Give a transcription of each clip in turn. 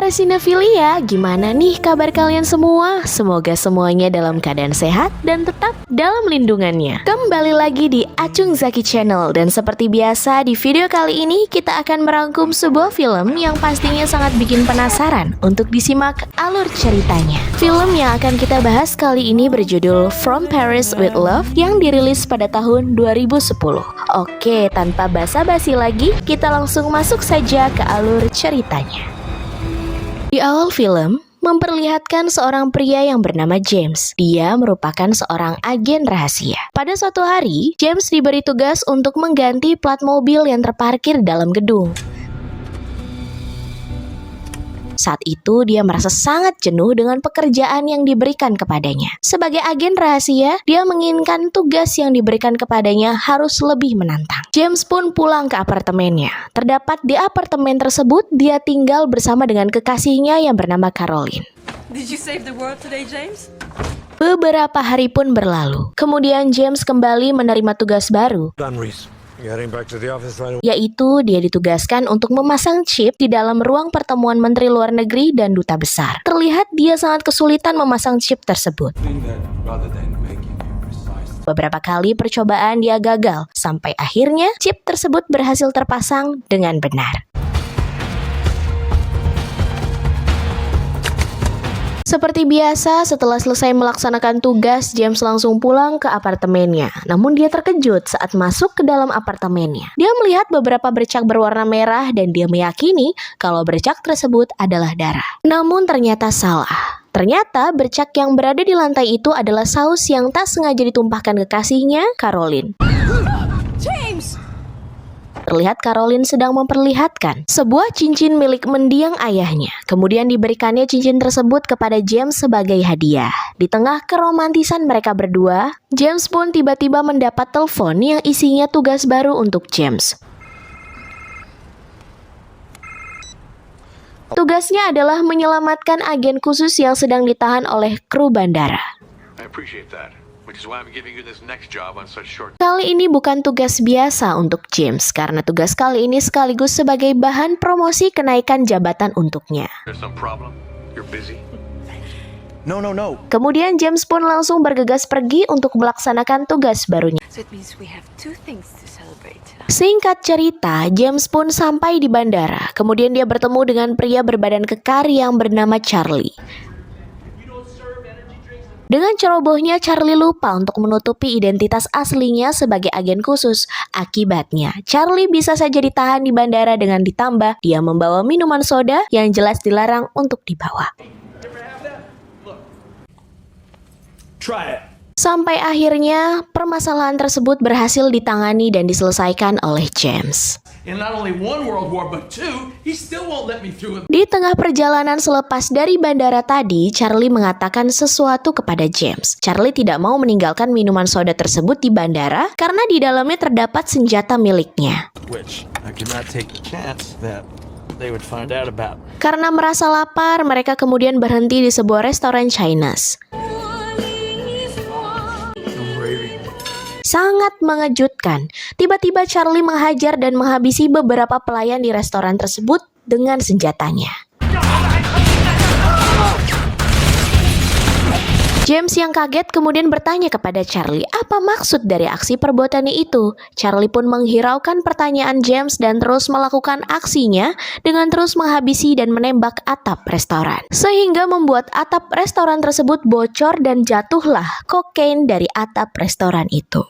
para sinefilia, gimana nih kabar kalian semua? Semoga semuanya dalam keadaan sehat dan tetap dalam lindungannya. Kembali lagi di Acung Zaki Channel, dan seperti biasa di video kali ini kita akan merangkum sebuah film yang pastinya sangat bikin penasaran untuk disimak alur ceritanya. Film yang akan kita bahas kali ini berjudul From Paris with Love yang dirilis pada tahun 2010. Oke, tanpa basa-basi lagi, kita langsung masuk saja ke alur ceritanya. Di awal film, memperlihatkan seorang pria yang bernama James. Dia merupakan seorang agen rahasia. Pada suatu hari, James diberi tugas untuk mengganti plat mobil yang terparkir dalam gedung. Saat itu dia merasa sangat jenuh dengan pekerjaan yang diberikan kepadanya. Sebagai agen rahasia, dia menginginkan tugas yang diberikan kepadanya harus lebih menantang. James pun pulang ke apartemennya. Terdapat di apartemen tersebut, dia tinggal bersama dengan kekasihnya yang bernama Caroline. Did you save the world today, James? Beberapa hari pun berlalu. Kemudian James kembali menerima tugas baru. Yaitu dia ditugaskan untuk memasang chip di dalam ruang pertemuan Menteri Luar Negeri dan Duta Besar. Terlihat dia sangat kesulitan memasang chip tersebut. Beberapa kali percobaan dia gagal, sampai akhirnya chip tersebut berhasil terpasang dengan benar. Seperti biasa, setelah selesai melaksanakan tugas, James langsung pulang ke apartemennya. Namun dia terkejut saat masuk ke dalam apartemennya. Dia melihat beberapa bercak berwarna merah dan dia meyakini kalau bercak tersebut adalah darah. Namun ternyata salah. Ternyata bercak yang berada di lantai itu adalah saus yang tak sengaja ditumpahkan kekasihnya, Caroline. James! Terlihat Caroline sedang memperlihatkan sebuah cincin milik mendiang ayahnya. Kemudian diberikannya cincin tersebut kepada James sebagai hadiah. Di tengah keromantisan mereka berdua, James pun tiba-tiba mendapat telepon yang isinya tugas baru untuk James. Tugasnya adalah menyelamatkan agen khusus yang sedang ditahan oleh kru bandara. Kali ini bukan tugas biasa untuk James, karena tugas kali ini sekaligus sebagai bahan promosi kenaikan jabatan untuknya. Kemudian James pun langsung bergegas pergi untuk melaksanakan tugas barunya. Singkat cerita, James pun sampai di bandara. Kemudian dia bertemu dengan pria berbadan kekar yang bernama Charlie. Dengan cerobohnya, Charlie lupa untuk menutupi identitas aslinya sebagai agen khusus. Akibatnya, Charlie bisa saja ditahan di bandara dengan ditambah dia membawa minuman soda yang jelas dilarang untuk dibawa. Sampai akhirnya, permasalahan tersebut berhasil ditangani dan diselesaikan oleh James. Di tengah perjalanan selepas dari bandara tadi, Charlie mengatakan sesuatu kepada James. Charlie tidak mau meninggalkan minuman soda tersebut di bandara karena di dalamnya terdapat senjata miliknya. Karena merasa lapar, mereka kemudian berhenti di sebuah restoran Chinese. Sangat mengejutkan. Tiba-tiba Charlie menghajar dan menghabisi beberapa pelayan di restoran tersebut dengan senjatanya. James yang kaget kemudian bertanya kepada Charlie, apa maksud dari aksi perbuatannya itu? Charlie pun menghiraukan pertanyaan James dan terus melakukan aksinya dengan terus menghabisi dan menembak atap restoran. Sehingga membuat atap restoran tersebut bocor dan jatuhlah kokain dari atap restoran itu.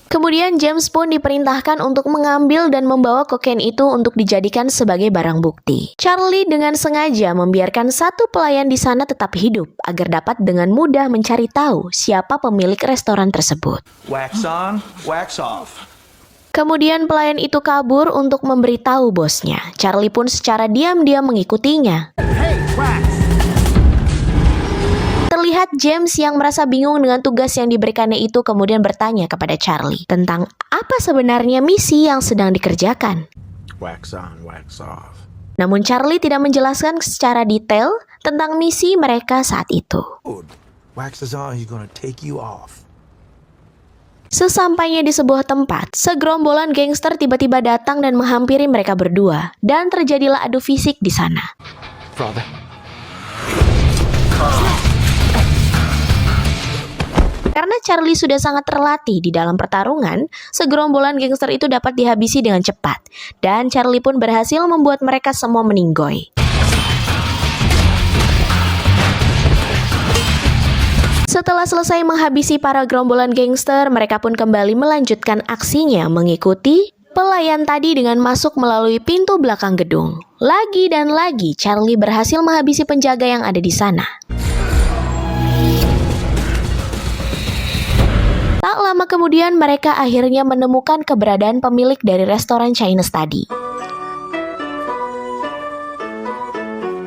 Kemudian James pun diperintahkan untuk mengambil dan membawa kokain itu untuk dijadikan sebagai barang bukti. Charlie dengan sengaja membiarkan satu pelayan di sana tetap hidup agar dapat dengan mudah mencari tahu siapa pemilik restoran tersebut. Wax on, wax off. Kemudian pelayan itu kabur untuk memberitahu bosnya. Charlie pun secara diam-diam mengikutinya. Hey, wax. Terlihat James yang merasa bingung dengan tugas yang diberikannya itu kemudian bertanya kepada Charlie tentang apa sebenarnya misi yang sedang dikerjakan. Wax on, wax off. Namun Charlie tidak menjelaskan secara detail tentang misi mereka saat itu. Wax is on, he's gonna take you off. Sesampainya di sebuah tempat, segerombolan gangster tiba-tiba datang dan menghampiri mereka berdua, dan terjadilah adu fisik di sana. Father. Karena Charlie sudah sangat terlatih di dalam pertarungan, segerombolan gangster itu dapat dihabisi dengan cepat, dan Charlie pun berhasil membuat mereka semua meninggoy. Setelah selesai menghabisi para gerombolan gangster, mereka pun kembali melanjutkan aksinya mengikuti pelayan tadi dengan masuk melalui pintu belakang gedung. Lagi dan lagi, Charlie berhasil menghabisi penjaga yang ada di sana. Tak lama kemudian, mereka akhirnya menemukan keberadaan pemilik dari restoran Chinese tadi.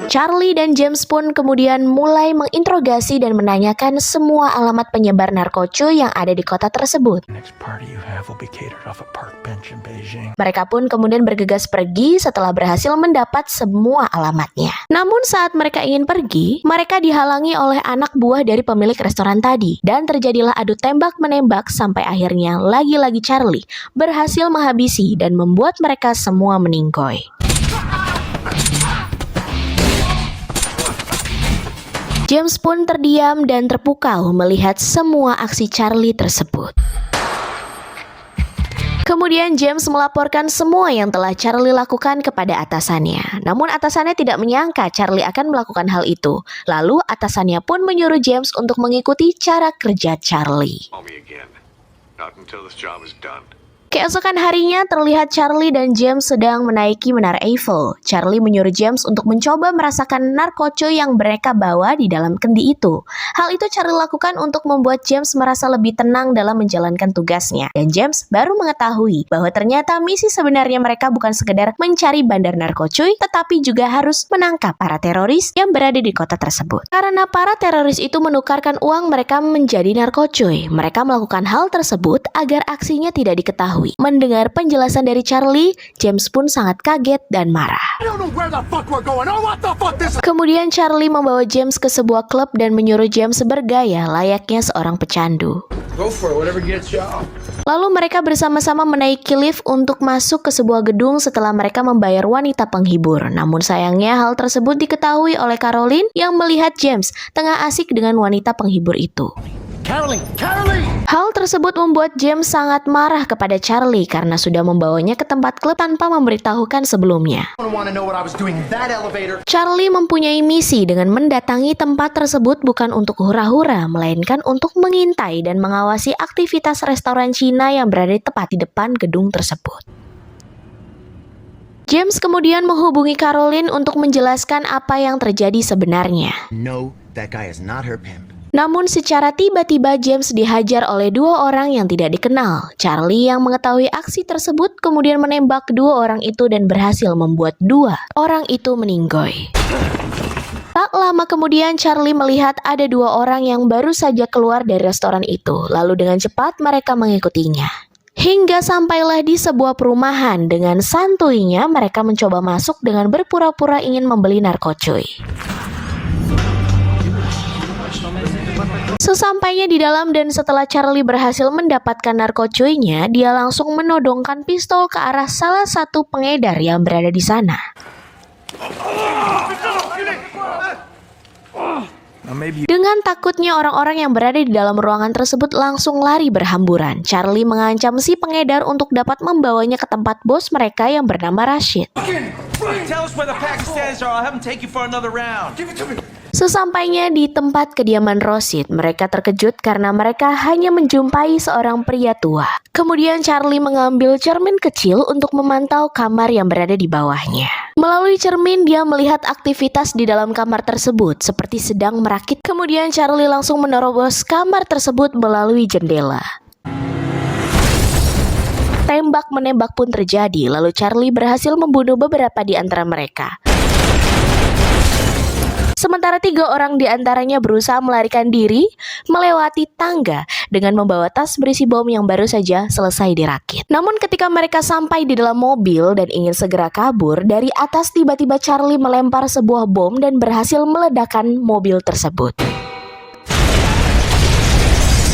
Charlie dan James pun kemudian mulai menginterogasi dan menanyakan semua alamat penyebar narkocuy yang ada di kota tersebut. Next party you have will be catered off a park bench in Beijing. Mereka pun kemudian bergegas pergi setelah berhasil mendapat semua alamatnya. Namun saat mereka ingin pergi, mereka dihalangi oleh anak buah dari pemilik restoran tadi. Dan terjadilah adu tembak-menembak sampai akhirnya lagi-lagi Charlie berhasil menghabisi dan membuat mereka semua meninggoy. James pun terdiam dan terpukau melihat semua aksi Charlie tersebut. Kemudian James melaporkan semua yang telah Charlie lakukan kepada atasannya. Namun atasannya tidak menyangka Charlie akan melakukan hal itu. Lalu atasannya pun menyuruh James untuk mengikuti cara kerja Charlie. Call me again. Not until this job is done. Keesokan harinya terlihat Charlie dan James sedang menaiki menara Eiffel. Charlie menyuruh James untuk mencoba merasakan narkocuy yang mereka bawa di dalam kendi itu. Hal itu Charlie lakukan untuk membuat James merasa lebih tenang dalam menjalankan tugasnya. Dan James baru mengetahui bahwa ternyata misi sebenarnya mereka bukan sekedar mencari bandar narkocuy, tetapi juga harus menangkap para teroris yang berada di kota tersebut. Karena para teroris itu menukarkan uang mereka menjadi narkocuy. Mereka melakukan hal tersebut agar aksinya tidak diketahui. Mendengar penjelasan dari Charlie, James pun sangat kaget dan marah. Kemudian Charlie membawa James ke sebuah klub dan menyuruh James bergaya layaknya seorang pecandu. Lalu mereka bersama-sama menaiki lift untuk masuk ke sebuah gedung setelah mereka membayar wanita penghibur. Namun sayangnya hal tersebut diketahui oleh Caroline yang melihat James tengah asik dengan wanita penghibur itu. Hal tersebut membuat James sangat marah kepada Charlie karena sudah membawanya ke tempat klub tanpa memberitahukan sebelumnya. Charlie mempunyai misi dengan mendatangi tempat tersebut bukan untuk hura-hura, melainkan untuk mengintai dan mengawasi aktivitas restoran Cina yang berada tepat di depan gedung tersebut. James kemudian menghubungi Caroline untuk menjelaskan apa yang terjadi sebenarnya. No, that guy is not her pimp. Namun secara tiba-tiba James dihajar oleh dua orang yang tidak dikenal. Charlie yang mengetahui aksi tersebut kemudian menembak kedua orang itu dan berhasil membuat dua orang itu meninggoy. Tak lama kemudian Charlie melihat ada dua orang yang baru saja keluar dari restoran itu. Lalu dengan cepat mereka mengikutinya. Hingga sampailah di sebuah perumahan. Dengan santuinya mereka mencoba masuk dengan berpura-pura ingin membeli narkocuy. Sesampainya di dalam dan setelah Charlie berhasil mendapatkan narkocuynya, dia langsung menodongkan pistol ke arah salah satu pengedar yang berada di sana. Dengan takutnya orang-orang yang berada di dalam ruangan tersebut langsung lari berhamburan. Charlie mengancam si pengedar untuk dapat membawanya ke tempat bos mereka yang bernama Rashid. Tell us where the Pakistanis are. I'll have them take you for another round. Give it to me. Sesampainya di tempat kediaman Rashid, mereka terkejut karena mereka hanya menjumpai seorang pria tua. Kemudian Charlie mengambil cermin kecil untuk memantau kamar yang berada di bawahnya. Melalui cermin, dia melihat aktivitas di dalam kamar tersebut seperti sedang merakit. Kemudian Charlie langsung menerobos kamar tersebut melalui jendela. Tembak-menembak pun terjadi, lalu Charlie berhasil membunuh beberapa di antara mereka. Sementara 3 orang di antaranya berusaha melarikan diri melewati tangga dengan membawa tas berisi bom yang baru saja selesai dirakit. Namun ketika mereka sampai di dalam mobil dan ingin segera kabur, dari atas tiba-tiba Charlie melempar sebuah bom dan berhasil meledakkan mobil tersebut.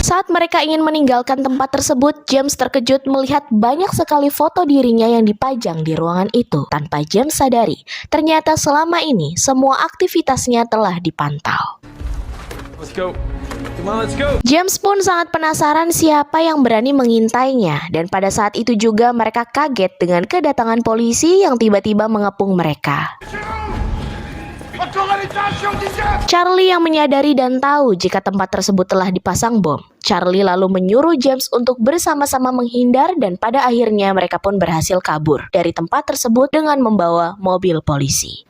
1 Saat mereka ingin meninggalkan tempat tersebut, James terkejut melihat banyak sekali foto dirinya yang dipajang di ruangan itu. Tanpa James sadari, ternyata selama ini semua aktivitasnya telah dipantau. Let's go. Come on, let's go. James pun sangat penasaran siapa yang berani mengintainya, dan pada saat itu juga mereka kaget dengan kedatangan polisi yang tiba-tiba mengepung mereka. Charlie yang menyadari dan tahu jika tempat tersebut telah dipasang bom. Charlie lalu menyuruh James untuk bersama-sama menghindar dan pada akhirnya mereka pun berhasil kabur dari tempat tersebut dengan membawa mobil polisi.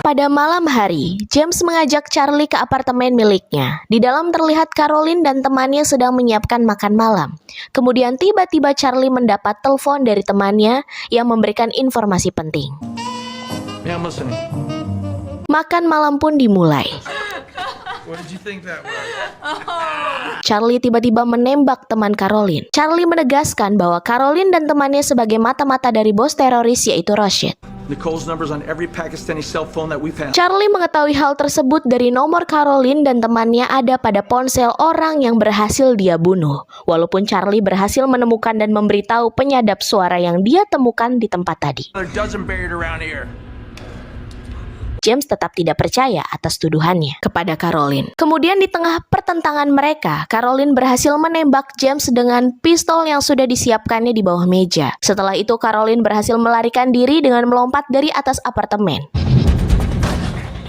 Pada malam hari, James mengajak Charlie ke apartemen miliknya. Di dalam terlihat Caroline dan temannya sedang menyiapkan makan malam. Kemudian tiba-tiba Charlie mendapat telepon dari temannya yang memberikan informasi penting. Yeah, I'm listening. Makan malam pun dimulai. What did you think that was? Charlie tiba-tiba menembak teman Caroline. Charlie menegaskan bahwa Caroline dan temannya sebagai mata-mata dari bos teroris yaitu Rashid. Nicole's number's on every Pakistani cell phone that we've had. Charlie mengetahui hal tersebut dari nomor Caroline dan temannya ada pada ponsel orang yang berhasil dia bunuh. Walaupun Charlie berhasil menemukan dan memberitahu penyadap suara yang dia temukan di tempat tadi. Another dozen buried around here. James tetap tidak percaya atas tuduhannya kepada Caroline. Kemudian di tengah pertentangan mereka, Caroline berhasil menembak James dengan pistol yang sudah disiapkannya di bawah meja. Setelah itu Caroline berhasil melarikan diri dengan melompat dari atas apartemen.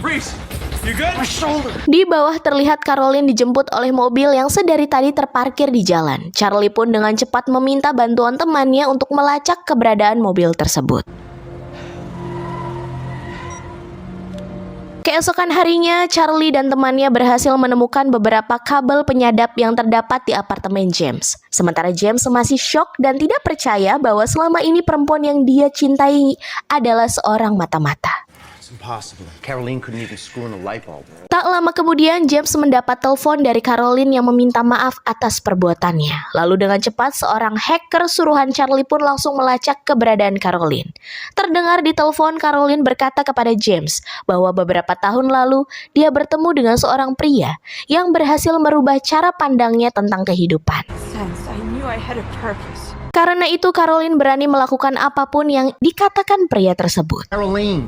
Reese, you good? My shoulder. Di bawah terlihat Caroline dijemput oleh mobil yang sedari tadi terparkir di jalan. Charlie pun dengan cepat meminta bantuan temannya untuk melacak keberadaan mobil tersebut. Keesokan harinya, Charlie dan temannya berhasil menemukan beberapa kabel penyadap yang terdapat di apartemen James. Sementara James masih syok dan tidak percaya bahwa selama ini perempuan yang dia cintai adalah seorang mata-mata. It's impossible. Caroline couldn't even screw in a light bulb. Tak lama kemudian, James mendapat telepon dari Caroline yang meminta maaf atas perbuatannya. Lalu dengan cepat, seorang hacker suruhan Charlie pun langsung melacak keberadaan Caroline. Terdengar di telepon, Caroline berkata kepada James bahwa beberapa tahun lalu, dia bertemu dengan seorang pria yang berhasil merubah cara pandangnya tentang kehidupan. Sense, I knew I had a purpose. Karena itu, Caroline berani melakukan apapun yang dikatakan pria tersebut. Caroline!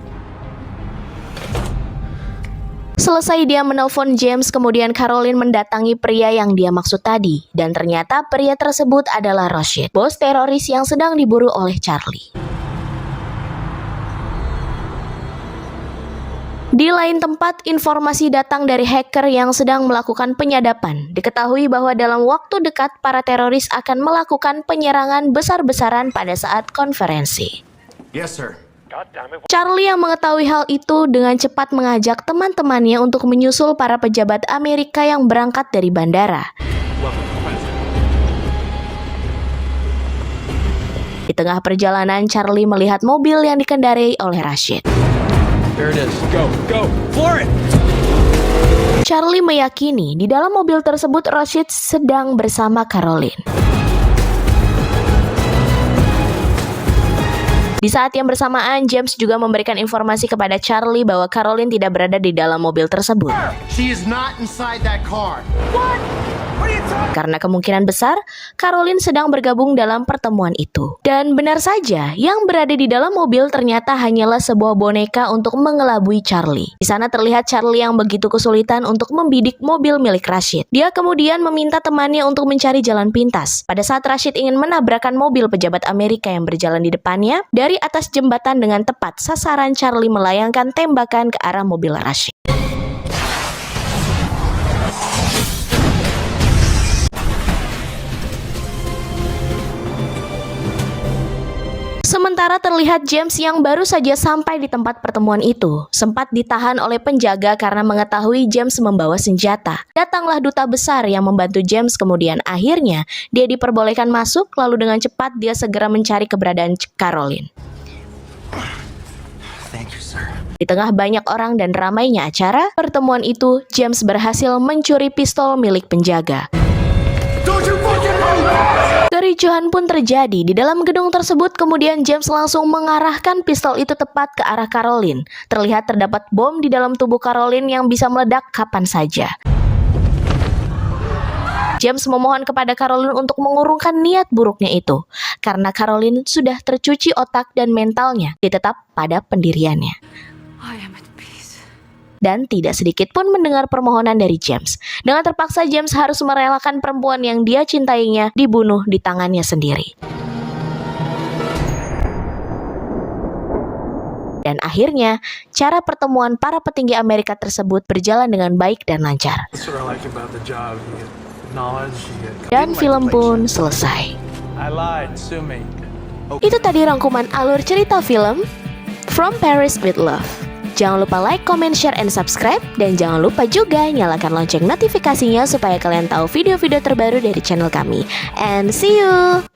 Selesai dia menelpon James, kemudian Caroline mendatangi pria yang dia maksud tadi. Dan ternyata pria tersebut adalah Rashid, bos teroris yang sedang diburu oleh Charlie. Di lain tempat, informasi datang dari hacker yang sedang melakukan penyadapan. Diketahui bahwa dalam waktu dekat, para teroris akan melakukan penyerangan besar-besaran pada saat konferensi. Yes, sir. Charlie yang mengetahui hal itu dengan cepat mengajak teman-temannya untuk menyusul para pejabat Amerika yang berangkat dari bandara. Di tengah perjalanan, Charlie melihat mobil yang dikendarai oleh Rashid. There it is. Go, go, floor it! Charlie meyakini di dalam mobil tersebut Rashid sedang bersama Caroline. Di saat yang bersamaan, James juga memberikan informasi kepada Charlie bahwa Caroline tidak berada di dalam mobil tersebut. She is not inside that car. Karena kemungkinan besar, Caroline sedang bergabung dalam pertemuan itu. Dan benar saja, yang berada di dalam mobil ternyata hanyalah sebuah boneka untuk mengelabui Charlie. Di sana terlihat Charlie yang begitu kesulitan untuk membidik mobil milik Rashid. Dia kemudian meminta temannya untuk mencari jalan pintas. Pada saat Rashid ingin menabrakkan mobil pejabat Amerika yang berjalan di depannya, dari atas jembatan dengan tepat sasaran Charlie melayangkan tembakan ke arah mobil Rashid. Sementara terlihat James yang baru saja sampai di tempat pertemuan itu, sempat ditahan oleh penjaga karena mengetahui James membawa senjata. Datanglah duta besar yang membantu James, kemudian akhirnya dia diperbolehkan masuk, lalu dengan cepat dia segera mencari keberadaan Caroline. Thank you, sir. Di tengah banyak orang dan ramainya acara pertemuan itu, James berhasil mencuri pistol milik penjaga. Don't you fucking move! Kericuhan pun terjadi di dalam gedung tersebut. Kemudian James langsung mengarahkan pistol itu tepat ke arah Caroline. Terlihat terdapat bom di dalam tubuh Caroline yang bisa meledak kapan saja. James memohon kepada Caroline untuk mengurungkan niat buruknya itu, karena Caroline sudah tercuci otak dan mentalnya ditetap pada pendiriannya. I am at peace. Dan tidak sedikit pun mendengar permohonan dari James. Dengan terpaksa James harus merelakan perempuan yang dia cintainya dibunuh di tangannya sendiri. Dan akhirnya, cara pertemuan para petinggi Amerika tersebut berjalan dengan baik dan lancar. Dan film pun selesai. I lied, sue me. Itu tadi rangkuman alur cerita film From Paris with Love. Jangan lupa like, comment, share, and subscribe. Dan jangan lupa juga nyalakan lonceng notifikasinya supaya kalian tahu video-video terbaru dari channel kami. And see you!